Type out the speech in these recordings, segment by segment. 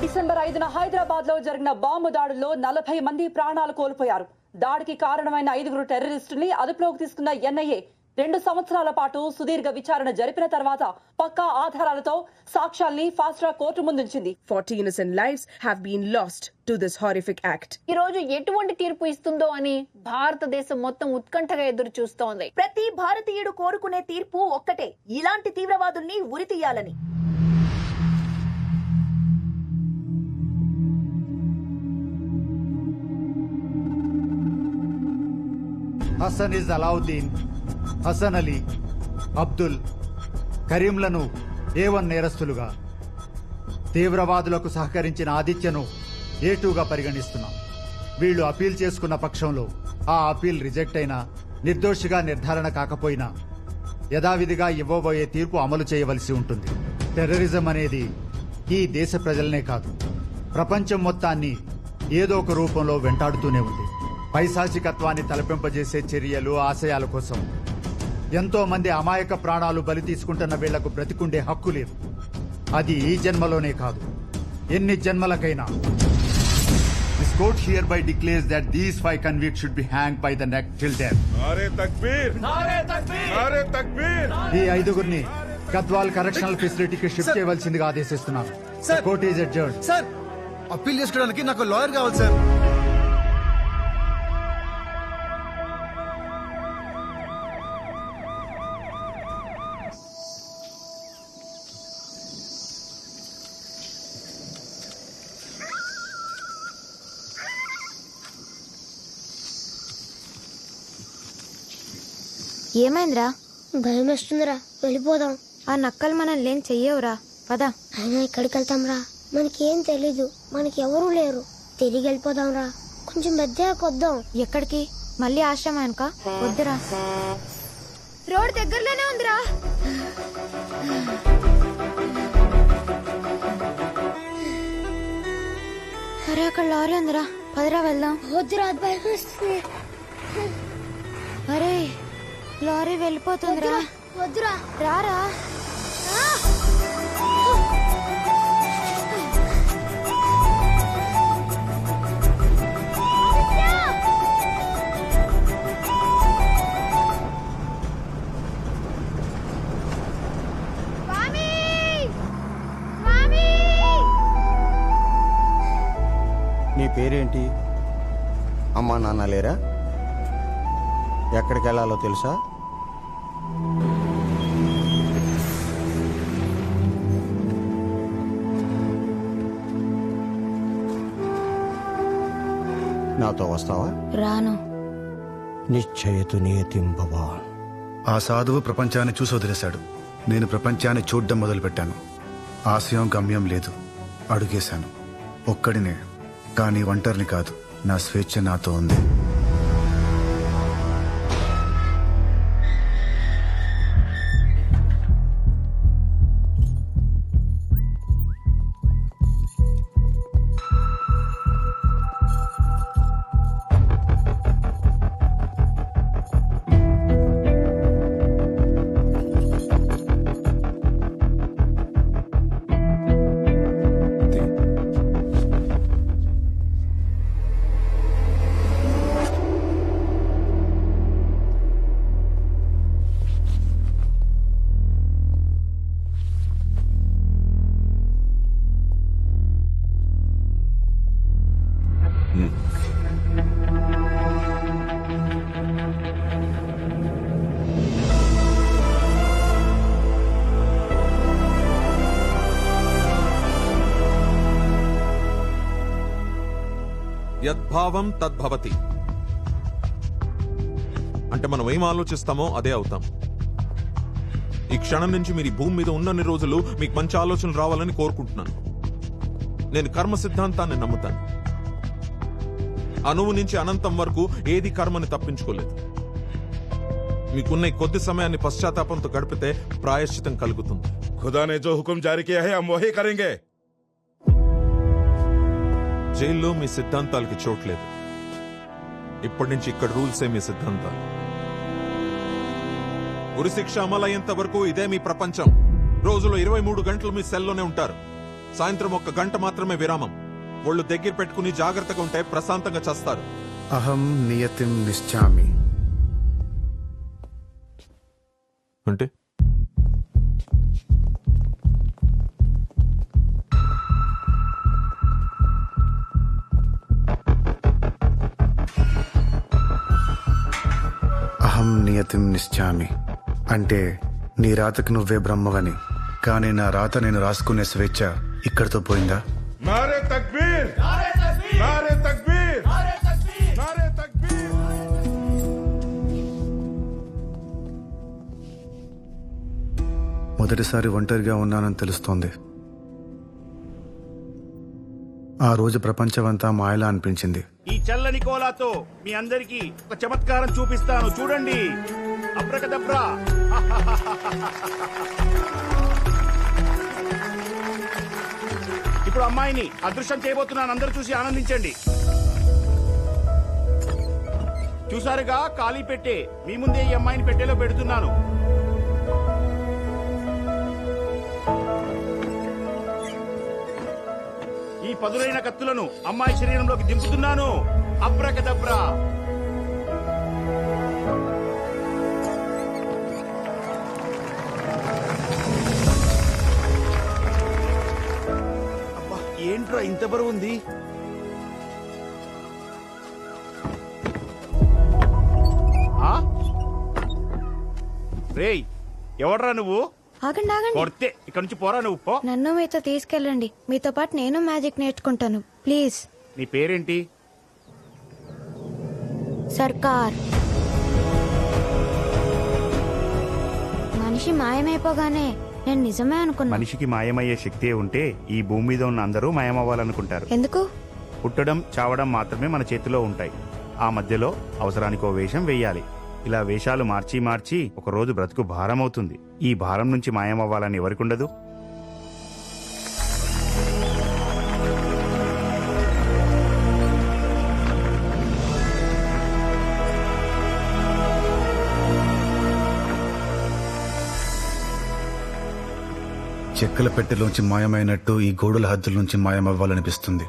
December 5న Hyderabad లో జరిగిన bomb దాడుల్లో 40 మంది ప్రాణాలు కోల్పోయారు. దాడికి కారణమైన 5 టెర్రరిస్టుల్ని అదుపులోకి తీసుకున్న ఎన్ఐఏ 2 సంవత్సరాల పాటు సుదీర్ఘ విచారణ జరిపిన తర్వాత పక్కా ఆధారాలతో సాక్ష్యాల్ని ఫాస్ట్ ట్రాక్ కోర్టు ముందుంచింది. 40 innocent lives have been lost to this horrific act. ఈ రోజు ఎటువంటి తీర్పు ఇస్తుందో అని భారతదేశం మొత్తం ఉత్కంఠగా ఎదురు చూస్తోంది. ప్రతి భారతీయుడు కోరుకునే తీర్పు ఒక్కటే, ఇలాంటి తీవ్రవాదుల్ని ఉరితీయాలని. హసన్ ఇస్ అలావుద్దీన్, హసన్ అలీ, అబ్దుల్, కరీంలను A1 నేరస్తులుగా, తీవ్రవాదులకు సహకరించిన ఆదిత్యను A2గా పరిగణిస్తున్నాం. వీళ్లు అపీల్ చేసుకున్న పక్షంలో ఆ అపీల్ రిజెక్ట్ అయినా, నిర్దోషిగా నిర్ధారణ కాకపోయినా యథావిధిగా ఇవ్వబోయే తీర్పు అమలు చేయవలసి ఉంటుంది. టెర్రరిజం అనేది ఈ దేశ ప్రజలనే కాదు, ప్రపంచం మొత్తాన్ని ఏదో ఒక రూపంలో వెంటాడుతూనే ఉంది. పైశాచికత్వాన్ని తలపింపజేసే చర్యలు, ఆశయాల కోసం ఎంతో మంది అమాయక ప్రాణాలు బలి తీసుకుంటున్న వీళ్లకు బ్రతికుండే హక్కు లేదు. అది ఈ జన్మలోనే కాదు, ఎన్ని జన్మలకైనా. This court hereby declares that these 5 convicts should be hanged by the neck till death. नारे तकबीर! नारे तकबीर! नारे तकबीर! ఈ 5గురిని గద్వాల్ కరెక్షనల్ ఫెసిలిటీకి షిఫ్ట్ చేయవలసిందిగా ఆదేశిస్తున్నారు. Court is adjourned. Sir, appeal చేసుకోవడానికి నాకు లాయర్ కావాలి సార్. ఏమైందిరా? భయం వేస్తుందిరా, వెళ్ళిపోదాం. ఆ నక్కలు మనల్ని ఏం చెయ్యవురా, పదా. అయినా ఎక్కడికి వెళ్తాంరా, మనకేం తెలీదు, మనకి ఎవరూ లేరు. తిరిగి వెళ్ళిపోదాంరా, కొంచెం పెద్దగా కొద్దాం. ఎక్కడికి? మళ్ళీ ఆశ్రమానిక? వద్దురా, రోడ్ దగ్గరలోనే ఉందిరా. అరే అక్కడ లారీ ఉందిరా, పదరా వెళ్దాం. వద్దురా, భయం వేస్తుంది. అరే లారీ వెళ్ళిపోతుందిరా. వద్దురా, రారా. నీ పేరేంటి? అమ్మా నాన్న లేరా? ఎక్కడికి వెళ్ళాలో తెలుసా? నాతో వస్తావా? రాను. నిశ్చయతు నియతిం భవాన్. ఆ సాధువు ప్రపంచాన్ని చూసి వదిలేశాడు. నేను ప్రపంచాన్ని చూడ్డం మొదలుపెట్టాను. ఆశయం గమ్యం లేదు, అడుగేశాను. ఒక్కడినే, కానీ ఒంటరిని కాదు. నా స్వేచ్ఛ నాతో ఉంది. యద్భావం తద్భవతి అంటే మనం ఏం ఆలోచిస్తామో అదే అవుతాం. ఈ క్షణం నుంచి మీరు ఈ భూమి మీద ఉన్నన్ని రోజులు మీకు మంచి ఆలోచనలు రావాలని కోరుకుంటున్నాను. నేను కర్మ సిద్ధాంతాన్ని నమ్ముతాను. అణువు నుంచి అనంతం వరకు ఏది కర్మని తప్పించుకోలేదు. మీకున్న కొద్ది సమయాన్ని పశ్చాత్తాపంతో గడిపితే ప్రాయశ్చితం కలుగుతుంది. खुदा ने जो हुक्म जारी किया है हम वही करेंगे. జైల్లో మీ సిద్ధాంతాలకి చోట్లేదు. ఇప్పటి నుంచి ఇక్కడ రూల్సే మీ సిద్ధాంతాలు. ఉరి శిక్ష అమలయ్యేంత వరకు ఇదే మీ ప్రపంచం. రోజులో 23 గంటలు మీ సెల్లోనే ఉంటారు. సాయంత్రం 1 గంట మాత్రమే విరామం. ఒళ్ళు దగ్గర పెట్టుకుని జాగ్రత్తగా ఉంటే ప్రశాంతంగా చస్తారు. అహం నియతిం నిశ్చామి. అంటే అహం నియతిం నిశ్చామి అంటే నీ రాతకు నువ్వే బ్రహ్మవని. కానీ నా రాత నేను రాసుకునే స్వేచ్ఛ ఇక్కడితో పోయిందా? नारे तकबीर, नारे तकबीर, नारे तकबीर. మొదటిసారి ఒంటరిగా ఉన్నానని తెలుస్తోంది. ఆ రోజు ప్రపంచమంతా మాయలా అనిపించింది. ఈ చల్లని కోలాతో మీ అందరికీ ఒక చమత్కారం చూపిస్తాను, చూడండి. అబ్రకదబ్రా. ఇప్పుడు అమ్మాయిని అదృశ్యం చేయబోతున్నాను, అందరూ చూసి ఆనందించండి. చూసారుగా, ఖాళీ పెట్టే మీ ముందే ఈ అమ్మాయిని పెట్టెలో పెడుతున్నాను. ఈ పదులైన కత్తులను అమ్మాయి శరీరంలోకి దింపుతున్నాను. అబ్రకదబ్రా. అబ్బా, ఏంట్రా ఇంత బరువు ఉంది? రేయ్, ఎవడ్రా నువ్వు? ఆగండి ఆగండి, కొడితే ఇక్కడ నుంచి పోరా నువ్వు, పో. నన్ను మీతో తీసుకెళ్ళండి. మీతో పాటు నేను మ్యాజిక్ నేర్చుకుంటాను, ప్లీజ్. నీ పేరేంటి? సర్కార్. మనిషి మాయమైపోగానే నేను నిజమే అనుకున్నా. మనిషికి మాయమయ్యే శక్తి ఉంటే ఈ భూమి మీద ఉన్న అందరూ మాయమవ్వాలనుకుంటారు. ఎందుకు? పుట్టడం చావడం మాత్రమే మన చేతిలో ఉంటాయి. ఆ మధ్యలో అవసరానికో వేషం వెయ్యాలి. ఇలా వేషాలు మార్చి మార్చి ఒక రోజు బ్రతుకు భారం అవుతుంది. ఈ భారం నుంచి మాయమవ్వాలని ఎవరికుండదు? చెక్కల పెట్టెలోంచి మాయమైనట్టు ఈ గోడల హద్దుల నుంచి మాయమవ్వాలనిపిస్తుంది.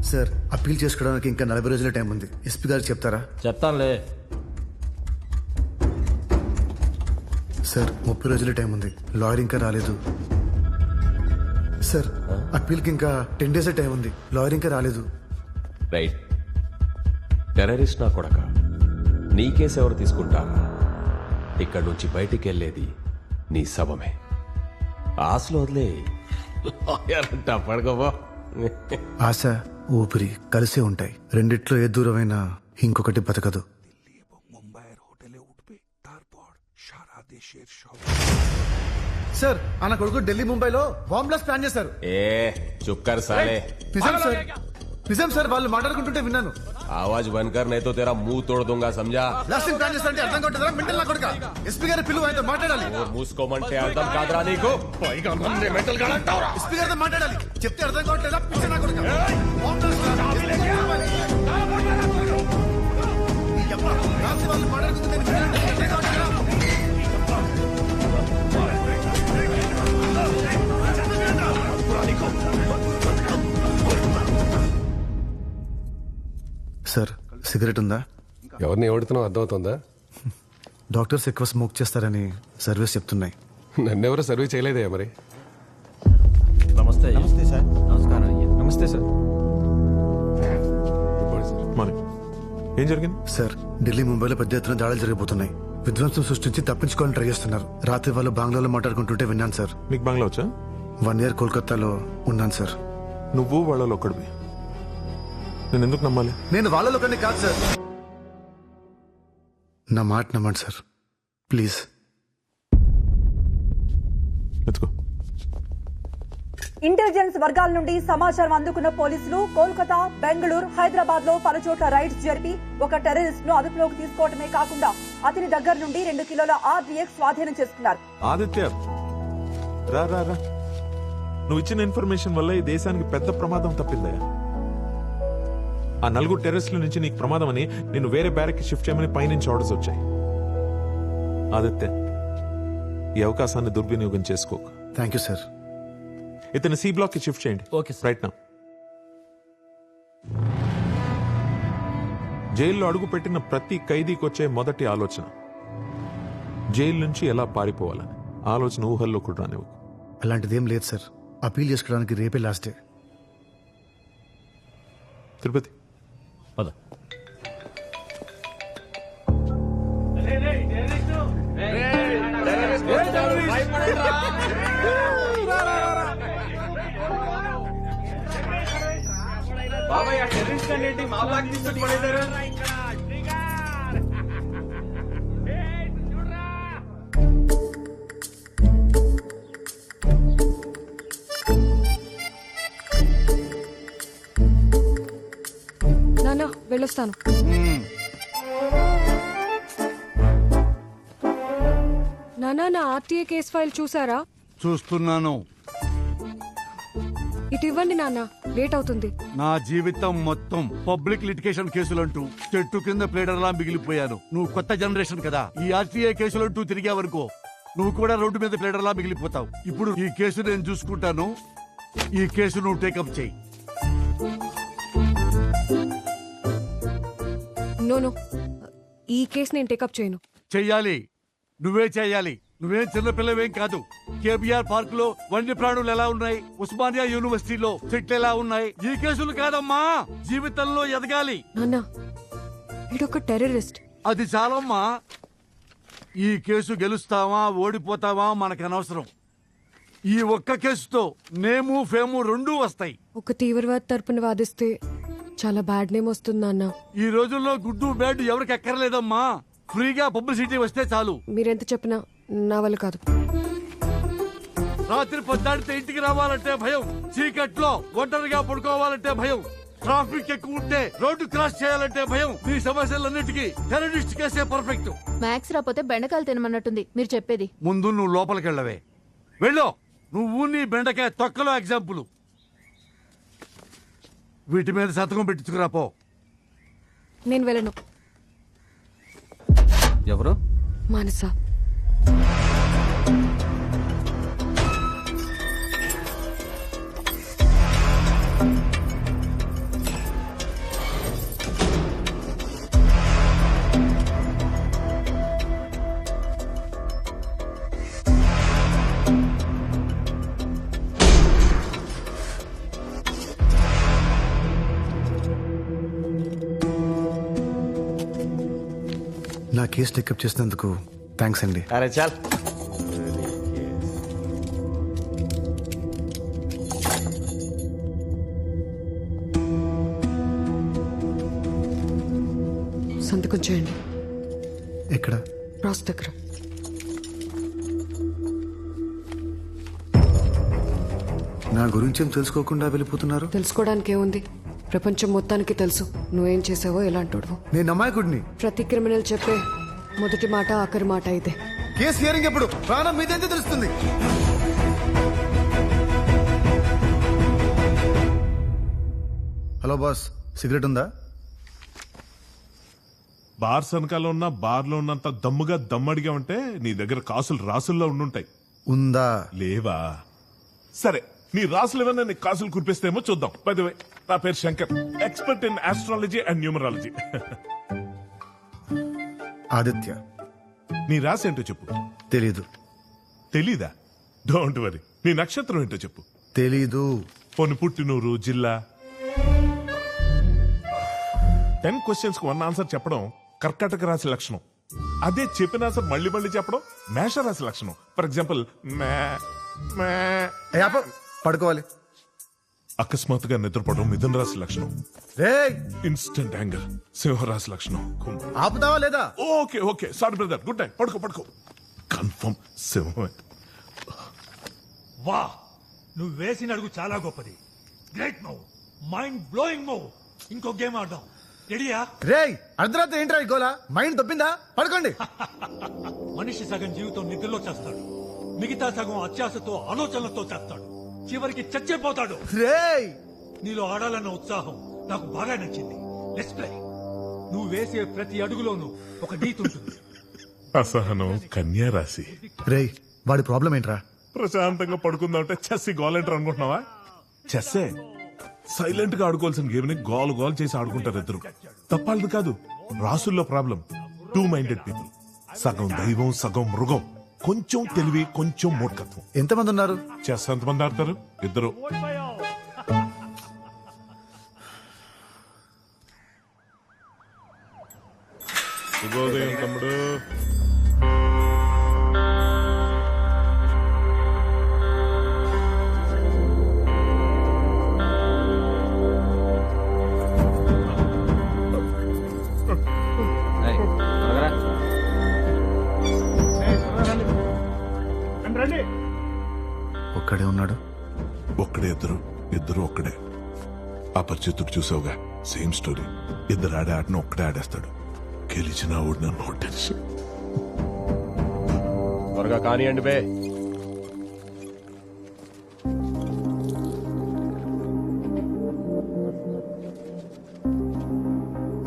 సార్, అప్పీల్ చేసుకోవడానికి ఇంకా 40 రోజుల టైం ఉంది. ఎస్పీ గారికి చెప్తారా? చెప్తానులే. సార్, 30 రోజుల టైం ఉంది. లాయర్ ఇంకా రాలేదు. సార్, అప్పీల్కి ఇంకా 10 డేస్ టైం ఉంది. లాయర్ ఇంకా రాలేదు. రైట్. టెర్రరిస్ట్ నా కొడక, నీ కేసు ఎవరు తీసుకుంటారా? ఇక్కడి నుంచి బయటికి వెళ్ళేది నీ శవమే. ఆశలు వదిలే పడుకోబో. ఆశ, ఊపిరి కలిసే ఉంటాయి. రెండిట్లో ఏ దూరమైనా ఇంకొకటి బతకదు. సార్, ఆయన కొడుకు ఢిల్లీ ముంబైలో బాంబ్ బ్లాస్ట్ ప్లాన్ చేశారు. ఏ చుక్కర్ సాలే. నిజం సార్, నిజం సార్. వాళ్ళు మాట్లాడుకుంటుంటే విన్నాను. ఆవాజ్ బంద్ కర్ నహీ తో తెరా ముంహ్ తోడ్ దూంగా సమझा. బ్లాస్టింగ్ ప్లాన్ చేస్తారంటే అర్థం కావట్లేదా? మెంటల్ నా కొడుక. ఎస్పీ గారి పిలువ, ఆయనతో మాట్లాడాలి. మూసుకోమంటే అర్థం కాదురా నీకు? పైగా నన్నే మెంటల్ గా అంటావురా? ఎస్పీ గారితో మాట్లాడాలి. చెప్తే అర్థం కావట్లేదా? పిచ్చి నా కొడుక. బాంబ్ బ్లాస్ట్ వాళ్ళు మాట్లాడుకుంటుంటే విన్నాను. అర్థం కావట్లేదా? సార్, సిగరెట్ ఉందా? ఎవరిని ఎవడుతున్నావు అర్థమవుతుందా? డాక్టర్స్ ఎక్కువ స్మోక్ చేస్తారని సర్వీస్ చెప్తున్నాయి. నన్నెవరూ సర్వీస్ చేయలేదే మరి. నమస్తే. నమస్తే సార్. నమస్కారం. నమస్తే సార్. ఏం జరిగింది? సార్, ఢిల్లీ ముంబైలో పెద్ద ఎత్తున దాడులు జరగబోతున్నాయి. విధ్వంసం సృష్టించి తప్పించుకోవాలని ట్రై చేస్తున్నారు. రాత్రి వాళ్ళు బంగ్లాలో మాట్లాడుకుంటుంటే విన్నాను సార్. మీకు బంగ్లా వచ్చా? 1 year కోల్కతాలో ఉన్నాను సార్. నువ్వు వాళ్ళలో ఒక్కడివి. నేను ఎందుకు నమ్మాలి? నేను వాళ్ళలో ఒకడిని కాదు సార్. నా మాట నమ్మండి సార్, ప్లీజ్. ఇంటెలిజెన్స్ వర్గాల నుండి సమాచారం అందుకున్న పోలీసులు కోల్కతా, బెంగళూరు, హైదరాబాద్ లో పలుచోట్ల రైడ్స్ జరిపి ఒక టెర్రరిస్ట్ ను అదుపులోకి తీసుకోవడమే కాకుండా అతని దగ్గర నుండి 2 కిలోల RDX స్వాధీనం చేసుకున్నారు. ఆదిత్య, రా రా రా. నువ్వు ఇచ్చిన ఇన్ఫర్మేషన్ వల్ల ఈ దేశానికి పెద్ద ప్రమాదం తప్పిందయ్యా. ఆ 4 టెర్రస్ల నుంచి నీకు ప్రమాదం అని నేను వేరే బ్యారెక్ షిఫ్ట్ చేయమని పైనుంచి ఆర్డర్స్ వచ్చాయి. ఆదిత్య, ఈ అవకాశాన్ని దుర్వినియోగం చేసుకోక. Thank you sir. ఇతను సి బ్లాక్ కి షిఫ్ట్ చేయండి. ఓకే రైట్ నా. జైల్లో అడుగు పెట్టిన ప్రతి ఖైదీకి వచ్చే మొదటి ఆలోచన జైలు నుంచి ఎలా పారిపోవాలని. ఆలోచన ఊహల్లో కూడా రానివ్వకు. అలాంటిదేం లేదు సార్. అపీల్ చేసుకోవడానికి రేపే లాస్ట్ డే. తిరుపతి పద. బాబాయ్ ఆ టెర్రరిస్ట్ ఏంటి మా బ్లాక్ తీసుకొచ్చి పడేశారు. నాన్న వెళ్ళొస్తాను. నాన్న, నా ఆర్టీఏ కేసు ఫైల్ చూసారా? చూస్తున్నాను. ఇటు ఇవ్వండి నాన్న, లేట్ అవుతుంది. నా జీవితం మొత్తం పబ్లిక్ లిటిగేషన్ కేసులంటూ చెట్టు కింద ప్లేడర్లా మిగిలిపోయాను. నువ్వు కొత్త జనరేషన్ కదా, ఈ ఆర్టీఐ కేసులంటూ తిరిగావనుకో నువ్వు కూడా రోడ్డు మీద ప్లేడర్లా మిగిలిపోతావు. ఇప్పుడు ఈ కేసు నేను చూసుకుంటాను. ఈ కేసు నువ్వు టేకప్ చేయి. నో, ఈ కేసు నేను టేకప్ చేయను. చెయ్యాలి, నువ్వే చెయ్యాలి. నువ్వేం చిన్నపిల్లవేం కాదు. కేబీఆర్ పార్క్ లో వన్యప్రాణులు ఎలా ఉన్నాయి, ఉస్మానియా యూనివర్సిటీలో చెట్లు ఎలా ఉన్నాయి. ఈ కేసులు కాదమ్మా, జీవితంలో ఎదగాలి. నాన్న, వీడొక టెర్రరిస్ట్. అది చాలమ్మా. ఈ కేసు గెలుస్తావా ఓడిపోతావా మనకు అనవసరం. ఈ ఒక్క కేసుతో నేము ఫేము రెండూ వస్తాయి. ఒక తీవ్రవాద తరపున వాదిస్తే చాలా బ్యాడ్ నేమ్ వస్తుంది నాన్న. ఈ రోజుల్లో గుడ్డు బ్యాడ్ ఎవరికి ఎక్కర్లేదమ్మా. ఫ్రీగా పబ్లిసిటీ వస్తే చాలు. మీరెంత చెప్పినా నా వల్ల కాదు. రాత్రి పొద్దాడితే ఇంటికి రావాలంటే భయం, చీకట్లో ఒంటరిగా పడుకోవాలంటే భయం, ట్రాఫిక్ ఎక్కువ ఉంటే రోడ్డు క్రాస్ చేయాలంటే భయం. ఈ సమస్యలన్నిటికీ టెర్రరిస్ట్ కేసే పర్ఫెక్ట్. మ్యాథ్స్ రాకపోతే బెండకాయలు తినమన్నట్టుంది మీరు చెప్పేది. ముందు నువ్వు లోపలికి వెళ్ళవే. వెళ్ళు. నువ్వు నీ బెండకాయ తొక్కలో ఎగ్జాంపుల్. వీటి మీద సంతకం పెట్టించుకురా పో. నేను వెళ్ళను. ఎవరు? మానస. నా కేసు టేకప్ చేసినందుకు థ్యాంక్స్ అండి. అరే చాల్. సంతకం చేయండి. ఎక్కడ? రాస్ దగ్గర. నా గురించి ఏం తెలుసుకోకుండా వెళ్ళిపోతున్నారు? తెలుసుకోవడానికి ఏముంది? ప్రపంచం మొత్తానికి తెలుసు నువ్వేం చేసావో ఎలాంటోడు. నేను అమాయకుడిని. ప్రతి క్రిమినల్ చెప్పే మొదటి మాట ఆఖరి మాట ఇదే. కేసు హియరింగ్ ఎప్పుడు? ప్రాణం మీదైతే తెలుస్తుంది. హలో బాస్, సిగరెట్ ఉందా? బార్ వెనకాల ఉన్న బార్ లో ఉన్నంత దమ్ముగా దమ్మడిగా ఉంటే నీ దగ్గర కాసులు రాసుల్లో ఉండుంటాయి. ఉందా? లేవా? సరే, నీ రాసులు ఏమన్నా నీ కాసులు కురిపిస్తేమో చూద్దాం. బై ది వే, నా పేరు Shankar, expert in astrology and numerology. Aditya. నీ రాసి ఏంటో చెప్పు. తెలీదు. తెలీదా? Don't worry. నీ నక్షత్రం ఏంటో చెప్పు. తెలీదు. పోని పుట్టినూరు, జిల్లా. 10 క్వశ్చన్స్ కు 1 ఆన్సర్ చెప్పడం కర్కాటక రాశి లక్షణం. అదే చెప్పిన ఆన్సర్ మళ్ళీ మళ్ళీ చెప్పడం మేష రాశి లక్షణం. ఫర్ ఎగ్జాంపుల్, పడుకోవాలి. అకస్మాత్తుగా నిద్రపోవడం మిథున రాశి లక్షణం. ఇన్స్టెంట్ యాంగర్ సింహరాశి లక్షణం. ఆపుతావా లేదా? Okay okay, sorry brother, good night. పడుకో పడుకో. కన్ఫర్మ్ సింహమే. వా, నువ్వు వేసిన అడుగు చాలా గొప్పది. Great move, mind blowing move. ఇంకో గేమ్ ఆడదాం. రెడీయా? రేయ్, అర్ధరాత్రి ఏంట్రా ఈ గోలా? మైండ్ దొబ్బిందా? పడుకోండి. మనిషి సగం జీవితం నిద్రలో చేస్తాడు, మిగతా సగం అత్యాశతో ఆలోచనలతో చేస్తాడు, చివరికి చచ్చిపోతాడు. రేయ్, నీలో ఆడాలన్న ఉత్సాహం నాకు బాగా నచ్చింది. Let's play. నువ్వు వేసే ప్రతి అడుగులోనూ ఒక నీతి ఉంటుంది. అసహనం కన్యా రాశి. రేయ్ వాడి ప్రాబ్లం ఏంట్రా? ప్రశాంతంగా పడుకుందామంటే చెస్ గోలంటారు అనుకుంటున్నావా? చెస్సే సైలెంట్ గా ఆడుకోవాల్సిన గేమ్ ని గోల్ గోల్ చేసి ఆడుకుంటారు ఇద్దరు. తప్పాలది కాదు, రాసుల్లో ప్రాబ్లం. 2 minded people. సగం దైవం సగం మృగం. కొంచెం తెలివి కొంచెం మూర్ఖత్వం. ఎంతమంది ఉన్నారు? చెస్ ఎంతమంది ఆడతారు? ఇద్దరు. శుభోదయం తమ్ముడు. ఒక్కడే ఉన్నాడు. ఒక్కడే ఇద్దరు, ఇద్దరు ఒక్కడే. అపరిచితుడు చూసావుగా, సేమ్ స్టోరీ. ఇద్దరు ఆడే ఆటను ఒక్కడే ఆడేస్తాడు. గెలిచిన ఓడిన నో టెన్షన్. త్వరగా కానివ్వండి బే.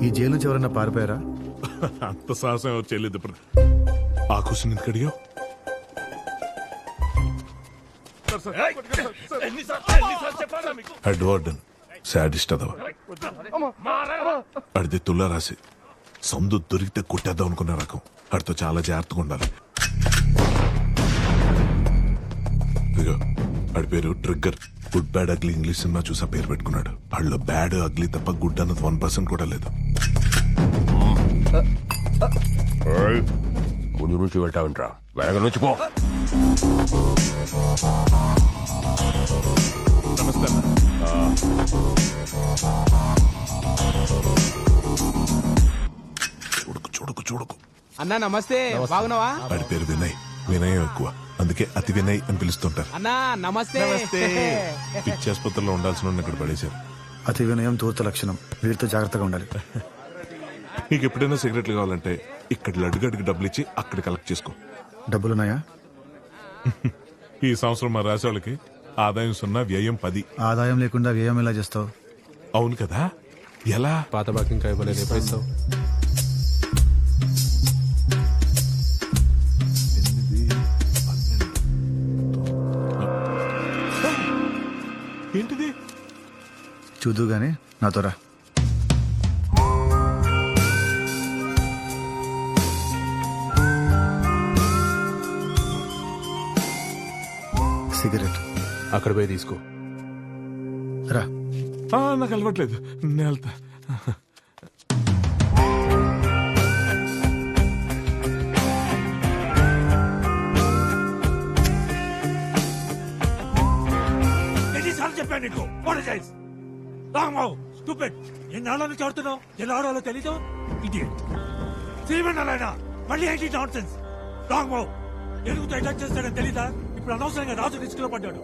ఈ జైలు నుంచి ఎవరైనా పారిపోయారా? అంత సాహసం వచ్చేది. ఆ క్వశ్చన్ ఎందుకు అడిగావు? హెడ్ వార్డెన్ శాడిస్ట్ అదవా. అడితే తుల్లా రాసి సందు దొరికితే కొట్టేద్దాం అనుకున్న రకం. అడితో చాలా జాగ్రత్తగా ఉండాలి. ఇదిగో ఆడి పేరు trigger. Good bad ugly English cinema చూసా పేరు పెట్టుకున్నాడు. వాళ్ళలో బ్యాడ్ అగ్లీ తప్ప గుడ్ అన్నది 1% కూడా లేదు. ముందు నుంచి వెళ్తావుంట్రా, వెనక నుంచి పో. నమస్తే. చూడకు చూడకు చూడకు. అన్నా నమస్తే, బాగున్నావా? వాడి పేరు వినయ్. వినయం ఎక్కువ, అందుకే అతి వినయ్ అని పిలుస్తుంటారు. అన్నా నమస్తే. పిచ్చి ఆసుపత్రిలో ఉండాల్సిన ఇక్కడ పడేశారు. అతి వినయం దూరత లక్షణం. వీరితో జాగ్రత్తగా ఉండాలి. నీకు ఎప్పుడైనా సిగరెట్లు కావాలంటే ఇక్కడ లడ్డుగడ్డికి డబ్బులు ఇచ్చి అక్కడ కలెక్ట్ చేసుకో. డబ్బులున్నాయా? ఈ సంవత్సరం మా రాసే వాళ్ళకి ఆదాయం 0, వ్యయం 10. ఆదాయం లేకుండా వ్యయం ఎలా చేస్తావు? అవును కదా, ఎలా? పాత బాకి ఇంకా ఇవ్వలేదు, ఎప్పుడు ఇస్తావు? ఏంటిది? చూదు గానీ నాతో రా. సిగరెట్ అక్కడ పోయి తీసుకో. రా. నాకు అలవాట్లేదు, నేను వెళ్తా. ఎన్నిసార్లు చెప్పాను నీకు? అపాలజైజ్. రాంబాబు స్టూపిడ్. ఎన్నాళ్ళ నుంచి ఆడుతున్నావు? ఎలా ఆడాలో తెలీదు. ఇడియట్. శ్రీమన్నారాయణ మళ్ళీ ఏంటి నాన్సెన్స్? రాంబాబు ఎరుగుతో అటాక్ చేస్తాడని తెలీదా? ఇప్పుడు అనవసరంగా రాజు రిస్క్ లో పడ్డాడు.